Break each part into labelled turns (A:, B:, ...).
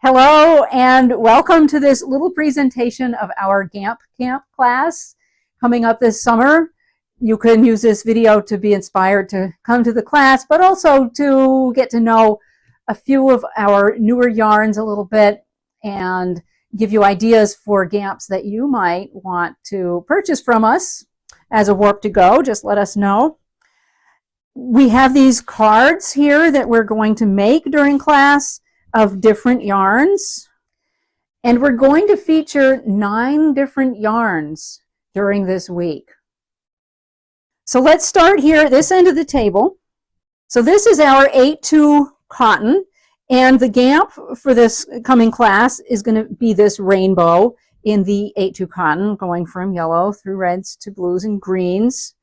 A: Hello and welcome to this little presentation of our Gamp Camp class coming up this summer. You can use this video to be inspired to come to the class, but also to get to know a few of our newer yarns a little bit and give you ideas for gamps that you might want to purchase from us as a warp to go. Just let us know. We have these cards here that we're going to make during class of different yarns, and we're going to feature 9 different yarns during this week. So let's start here at this end of the table. So this is our 8-2 cotton, and the gamp for this coming class is going to be this rainbow in the 8-2 cotton, going from yellow through reds to blues and greens.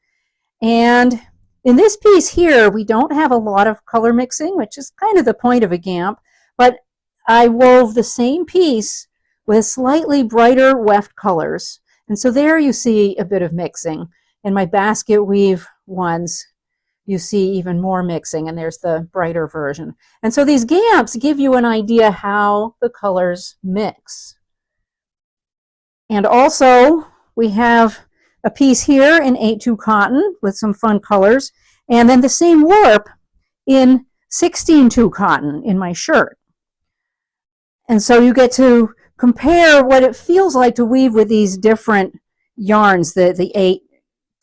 A: And in this piece here, we don't have a lot of color mixing, which is kind of the point of a gamp. But I wove the same piece with slightly brighter weft colors. And so there you see a bit of mixing. In my basket weave ones, you see even more mixing, and there's the brighter version. And so these gamps give you an idea how the colors mix. And also we have a piece here in 8-2 cotton with some fun colors, and then the same warp in 16-2 cotton in my shirt. And so you get to compare what it feels like to weave with these different yarns, the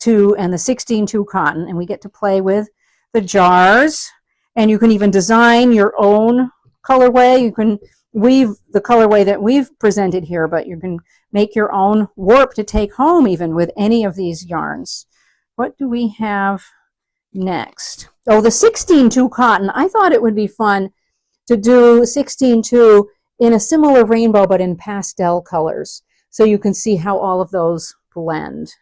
A: 8-2 and the 16-2 cotton, and we get to play with the jars, and you can even design your own colorway. You can weave the colorway that we've presented here, but you can make your own warp to take home even with any of these yarns. What do we have next? Oh, the 16-2 cotton. I thought it would be fun to do 16-2 in a similar rainbow, but in pastel colors, so you can see how all of those blend.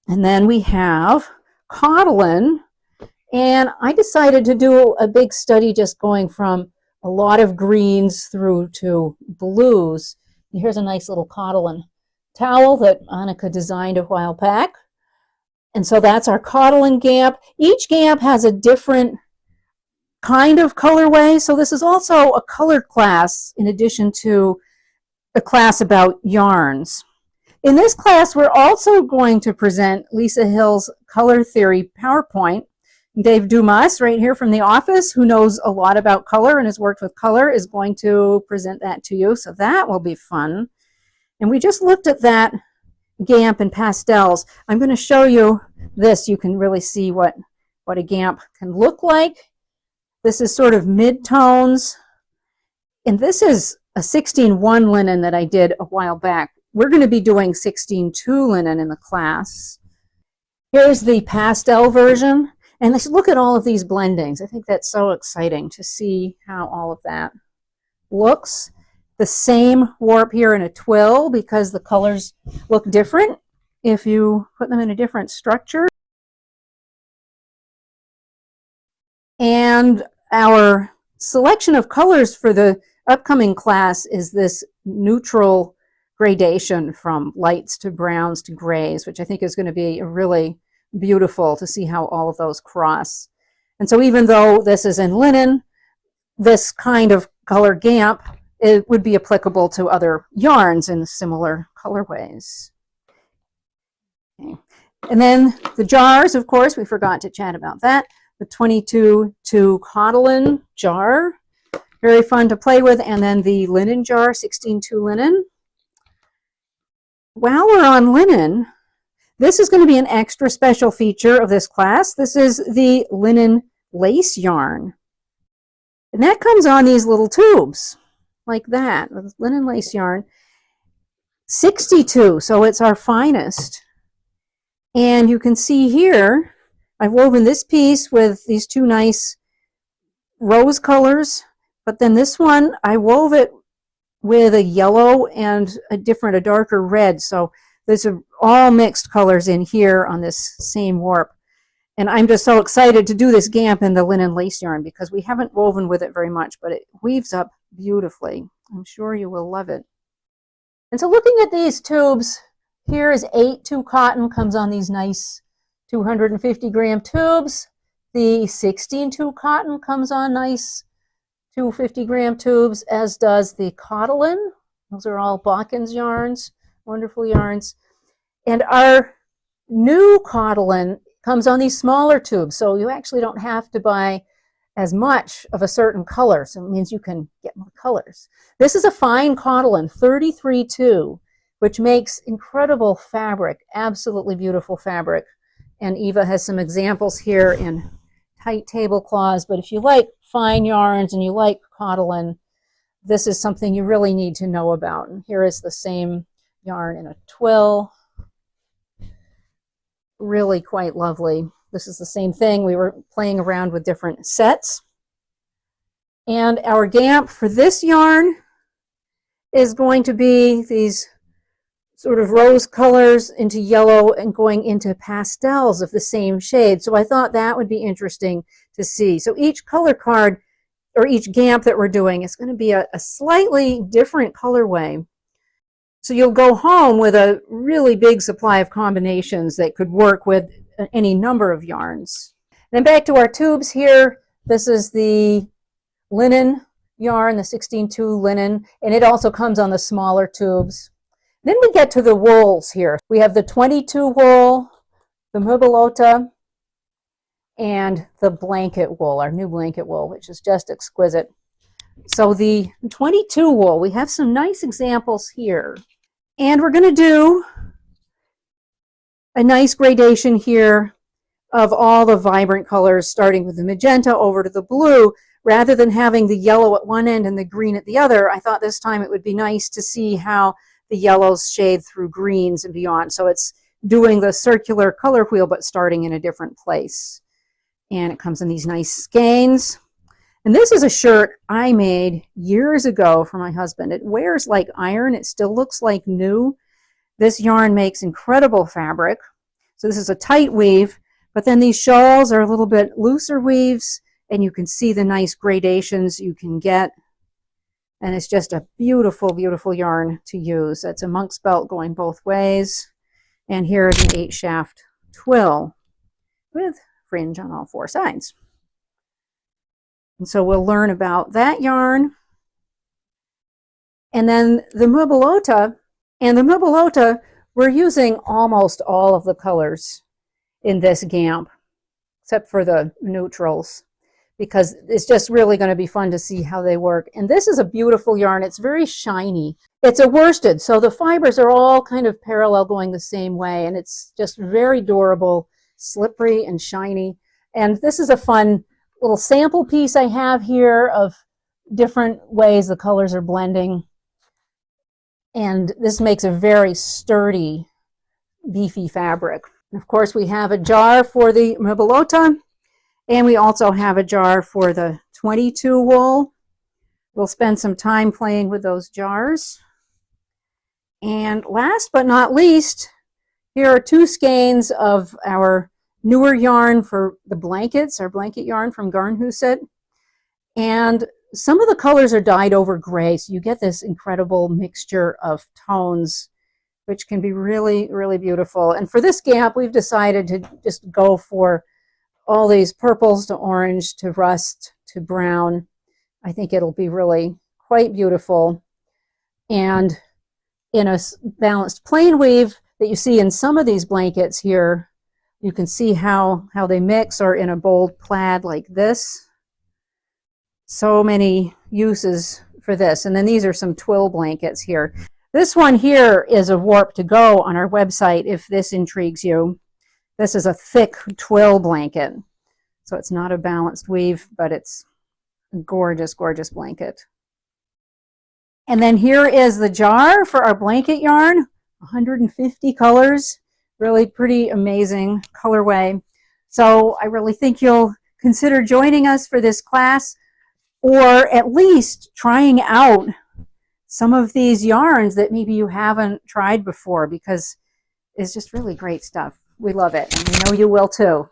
A: And then we have cottolin, and I decided to do a big study just going from a lot of greens through to blues. And here's a nice little cottolin towel that Annika designed a while back. And so that's our cottolin gamp. Each gamp has a different kind of colorway, so this is also a color class in addition to a class about yarns. In this class, we're also going to present Lisa Hill's color theory PowerPoint. Dave Dumas, right here from the office, who knows a lot about color and has worked with color, is going to present that to you, so that will be fun. And we just looked at that gamp in pastels. I'm going to show you this. You can really see what a gamp can look like. This is sort of mid-tones, and this is a 16-1 linen that I did a while back. We're going to be doing 16-2 linen in the class. Here's the pastel version, and let's look at all of these blendings. I think that's so exciting to see how all of that looks. The same warp here in a twill because the colors look different if you put them in a different structure. And our selection of colors for the upcoming class is this neutral gradation from lights to browns to grays, which I think is going to be really beautiful to see how all of those cross. And so even though this is in linen, this kind of color gamp, it would be applicable to other yarns in similar colorways. Okay. And then the jars, of course, we forgot to chat about that. The 22-2 cottolin jar, very fun to play with, and then the linen jar, 16-2 linen. While we're on linen, this is going to be an extra special feature of this class. This is the linen lace yarn. And that comes on these little tubes, like that, with linen lace yarn. 62, so it's our finest. And you can see here, I've woven this piece with these 2 nice rose colors, but then this one, I wove it with a yellow and a darker red. So there's all mixed colors in here on this same warp. And I'm just so excited to do this gamp in the linen lace yarn because we haven't woven with it very much, but it weaves up beautifully. I'm sure you will love it. And so looking at these tubes, here is 8-2 cotton, comes on these nice 250 gram tubes. The 16-2 cotton comes on nice two 50-gram tubes, as does the cottolin. Those are all Bawkins yarns, wonderful yarns. And our new cottolin comes on these smaller tubes, so you actually don't have to buy as much of a certain color, so it means you can get more colors. This is a fine cottolin, 33-2, which makes incredible fabric, absolutely beautiful fabric. And Eva has some examples here in tight tablecloths, but if you like fine yarns and you like cottolin, this is something you really need to know about. And here is the same yarn in a twill. Really quite lovely. This is the same thing. We were playing around with different sets. And our gamp for this yarn is going to be these sort of rose colors into yellow and going into pastels of the same shade. So I thought that would be interesting to see. So each color card or each gamp that we're doing is going to be a slightly different colorway. So you'll go home with a really big supply of combinations that could work with any number of yarns. Then back to our tubes here. This is the linen yarn, the 16-2 linen, and it also comes on the smaller tubes. Then we get to the wools here. We have the 22 wool, the mubalota, and the blanket wool, our new blanket wool, which is just exquisite. So the 22 wool, we have some nice examples here. And we're going to do a nice gradation here of all the vibrant colors, starting with the magenta over to the blue. Rather than having the yellow at one end and the green at the other, I thought this time it would be nice to see how the yellows shade through greens and beyond. So it's doing the circular color wheel, but starting in a different place. And it comes in these nice skeins. And this is a shirt I made years ago for my husband. It wears like iron. It still looks like new. This yarn makes incredible fabric. So this is a tight weave, but then these shawls are a little bit looser weaves, and you can see the nice gradations you can get. And it's just a beautiful, beautiful yarn to use. That's a monk's belt going both ways. And here is an 8-shaft twill with fringe on all 4 sides. And so we'll learn about that yarn. And then the mubalota. And the mubalota, we're using almost all of the colors in this gamp, except for the neutrals, because it's just really going to be fun to see how they work. And this is a beautiful yarn. It's very shiny. It's a worsted, so the fibers are all kind of parallel going the same way, and it's just very durable, slippery and shiny. And this is a fun little sample piece I have here of different ways the colors are blending. And this makes a very sturdy, beefy fabric. And of course, we have a jar for the mubalota, and we also have a jar for the 22 wool. We'll spend some time playing with those jars. And last but not least, here are 2 skeins of our newer yarn for the blankets, our blanket yarn from Garnhuset. And some of the colors are dyed over gray, so you get this incredible mixture of tones, which can be really, really beautiful. And for this gamp, we've decided to just go for all these purples to orange to rust to brown. I think it'll be really quite beautiful. And in a balanced plain weave that you see in some of these blankets here, you can see how they mix, or in a bold plaid like this. So many uses for this. And then these are some twill blankets here. This one here is a warp to go on our website if this intrigues you. This is a thick twill blanket. So it's not a balanced weave, but it's a gorgeous, gorgeous blanket. And then here is the jar for our blanket yarn, 150 colors, really pretty amazing colorway. So I really think you'll consider joining us for this class, or at least trying out some of these yarns that maybe you haven't tried before, because it's just really great stuff. We love it, and we know you will too.